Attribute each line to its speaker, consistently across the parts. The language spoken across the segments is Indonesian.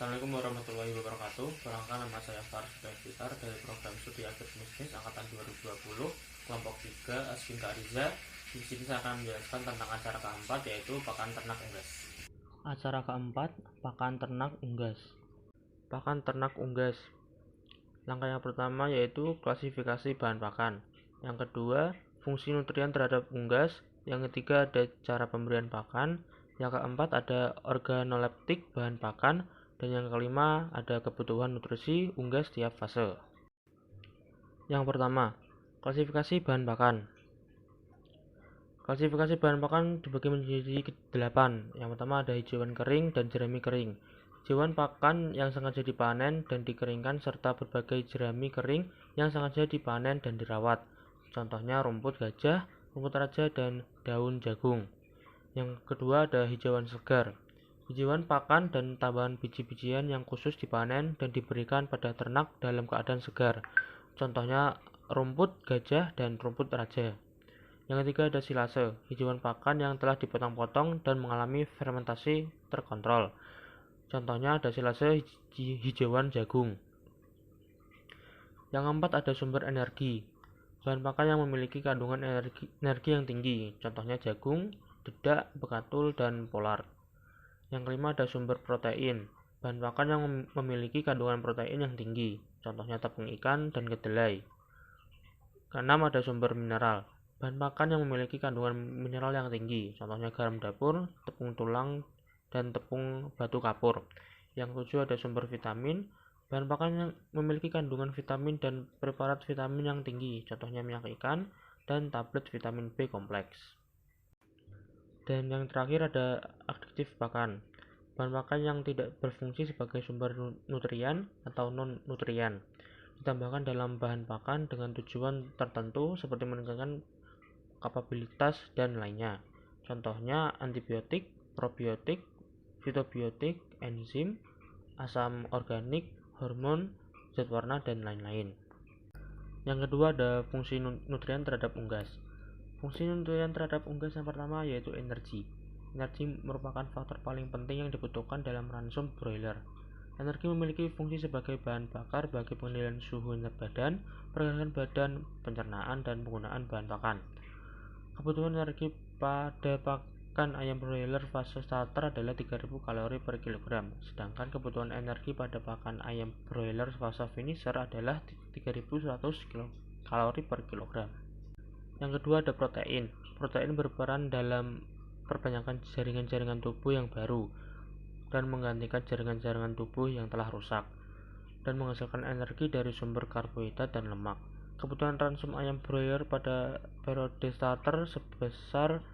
Speaker 1: Assalamualaikum warahmatullahi wabarakatuh. Perkenalkan, nama saya Faris Bitar dari program studi akhir bisnis angkatan 2020 kelompok 3 Asfinka Riza. Di sini saya akan menjelaskan tentang acara keempat, yaitu Pakan Ternak Unggas. Acara keempat, Pakan Ternak Unggas. Pakan Ternak Unggas. Langkah yang pertama yaitu klasifikasi bahan pakan. Yang kedua, fungsi nutrien terhadap unggas. Yang ketiga, ada cara pemberian pakan. Yang keempat, ada organoleptik bahan pakan. Dan yang kelima, ada kebutuhan nutrisi unggas tiap fase. Yang pertama, klasifikasi bahan pakan. Klasifikasi bahan pakan dibagi menjadi 8. Yang pertama ada hijauan kering dan jerami kering. Hijauan pakan yang sengaja dipanen dan dikeringkan serta berbagai jerami kering yang sengaja dipanen dan dirawat. Contohnya rumput gajah, rumput raja, dan daun jagung. Yang kedua ada hijauan segar. Hijauan pakan dan tambahan biji-bijian yang khusus dipanen dan diberikan pada ternak dalam keadaan segar. Contohnya rumput gajah dan rumput raja. Yang ketiga ada silase, hijauan pakan yang telah dipotong-potong dan mengalami fermentasi terkontrol. Contohnya ada silase hijauan jagung. Yang keempat ada sumber energi, bahan pakan yang memiliki kandungan energi yang tinggi. Contohnya jagung, dedak, bekatul, dan polar. Yang kelima ada sumber protein, bahan pakan yang memiliki kandungan protein yang tinggi. Contohnya tepung ikan dan kedelai. Keenam ada sumber mineral, bahan pakan yang memiliki kandungan mineral yang tinggi. Contohnya garam dapur, tepung tulang, dan tepung batu kapur. Yang ketujuh ada sumber vitamin, bahan pakan yang memiliki kandungan vitamin dan preparat vitamin yang tinggi. Contohnya minyak ikan dan tablet vitamin B kompleks. Dan yang terakhir ada adiktif pakan, bahan pakan yang tidak berfungsi sebagai sumber nutrien atau non-nutrien, ditambahkan dalam bahan pakan dengan tujuan tertentu seperti meningkatkan kapabilitas dan lainnya. Contohnya antibiotik, probiotik, fitobiotik, enzim, asam organik, hormon, zat warna, dan lain-lain. Yang kedua ada fungsi nutrien terhadap unggas. Fungsi nutrien terhadap unggas yang pertama yaitu energi. Energi merupakan faktor paling penting yang dibutuhkan dalam ransum broiler. Energi memiliki fungsi sebagai bahan bakar bagi pengendalian suhu badan, pergerakan badan, pencernaan, dan penggunaan bahan pakan. Kebutuhan energi pada pakan ayam broiler fase starter adalah 3000 kalori per kilogram, sedangkan kebutuhan energi pada pakan ayam broiler fase finisher adalah 3100 kalori per kilogram. Yang kedua ada protein. Protein berperan dalam perbanyakan jaringan-jaringan tubuh yang baru dan menggantikan jaringan-jaringan tubuh yang telah rusak, dan menghasilkan energi dari sumber karbohidrat dan lemak. Kebutuhan ransum ayam broiler pada periode starter sebesar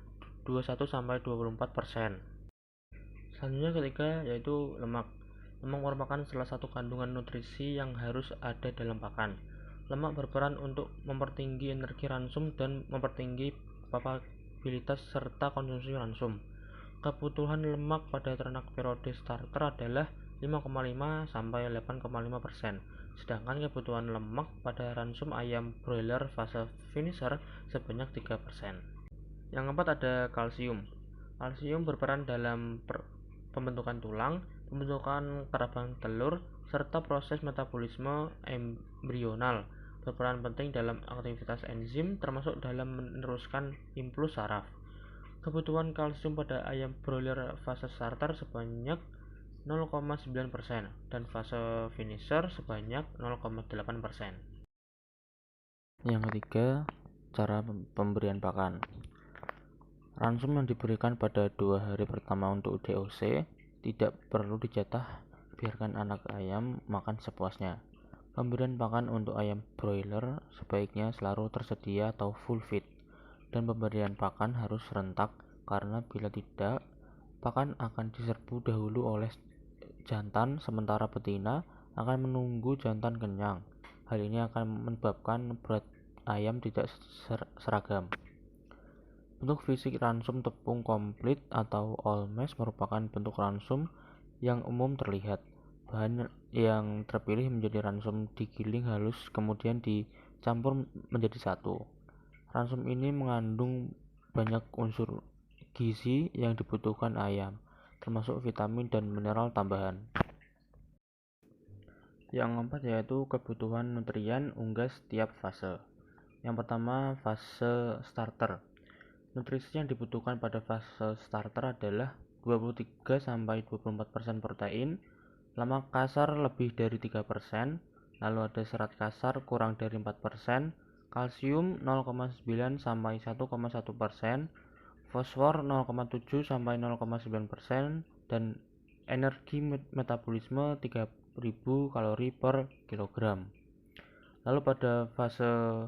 Speaker 1: 21-24%. Selanjutnya ketiga yaitu lemak. Lemak merupakan salah satu kandungan nutrisi yang harus ada dalam pakan. Lemak berperan untuk mempertinggi energi ransum dan mempertinggi kapabilitas serta konsumsi ransum. Kebutuhan lemak pada ternak periode starter adalah 5,5 sampai 8,5%, sedangkan kebutuhan lemak pada ransum ayam broiler fase finisher sebanyak 3%. Yang keempat ada kalsium. Kalsium berperan dalam pembentukan tulang, pembentukan kerbang telur, serta proses metabolisme embrional. Berperan penting dalam aktivitas enzim, termasuk dalam meneruskan impuls saraf. Kebutuhan kalsium pada ayam broiler fase starter sebanyak 0,9% dan fase finisher sebanyak 0,8%. Yang ketiga, cara pemberian pakan. Ransum yang diberikan pada 2 hari pertama untuk DOC tidak perlu dijatah, biarkan anak ayam makan sepuasnya. Pemberian pakan untuk ayam broiler sebaiknya selalu tersedia atau full feed, dan pemberian pakan harus serentak karena bila tidak, pakan akan diserbu dahulu oleh jantan sementara betina akan menunggu jantan kenyang. Hal ini akan menyebabkan berat ayam tidak seragam. Bentuk fisik ransum tepung komplit atau all mash merupakan bentuk ransum yang umum terlihat. Bahan yang terpilih menjadi ransum digiling halus kemudian dicampur menjadi satu. Ransum ini mengandung banyak unsur gizi yang dibutuhkan ayam, termasuk vitamin dan mineral tambahan. Yang keempat yaitu kebutuhan nutrien unggas tiap fase. Yang pertama, fase starter. Nutrisi yang dibutuhkan pada fase starter adalah 23-24% protein, lemak kasar lebih dari 3%, lalu ada serat kasar kurang dari 4%, kalsium 0,9-1,1%, fosfor 0,7-0,9%, dan energi metabolisme 3000 kalori per kilogram. Lalu pada fase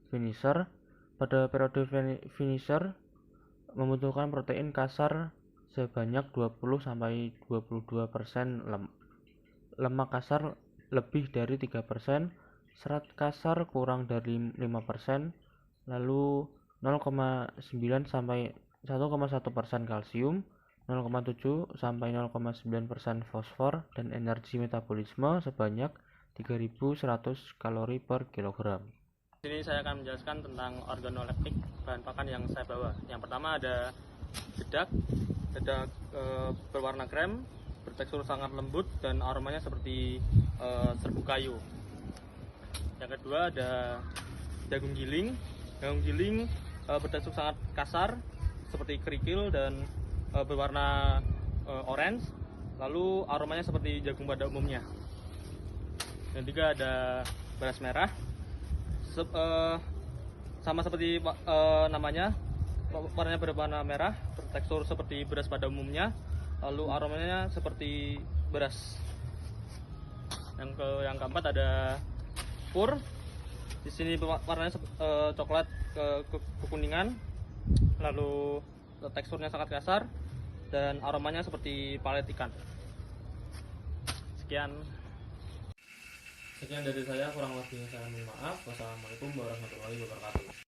Speaker 1: finisher, pada periode finisher membutuhkan protein kasar sebanyak 20-22%, lemak kasar lebih dari 3%, serat kasar kurang dari 5%, lalu 0,9-1,1% kalsium, 0,7-0,9% fosfor, dan energi metabolisme sebanyak 3100 kalori per kilogram.
Speaker 2: Di sini saya akan menjelaskan tentang organoleptik bahan pakan yang saya bawa. Yang pertama ada dedak berwarna krem, bertekstur sangat lembut dan aromanya seperti serbuk kayu. Yang kedua ada jagung giling bertekstur sangat kasar seperti kerikil dan berwarna orange, lalu aromanya seperti jagung pada umumnya. Yang ketiga ada beras merah, sama seperti namanya, warnanya berwarna merah, bertekstur seperti beras pada umumnya, lalu aromanya seperti beras. Yang keempat ada pur. Di sini warnanya coklat kekuningan, lalu teksturnya sangat kasar dan aromanya seperti palet ikan. Sekian dari saya, kurang lebihnya saya mohon maaf. Wassalamualaikum warahmatullahi wabarakatuh.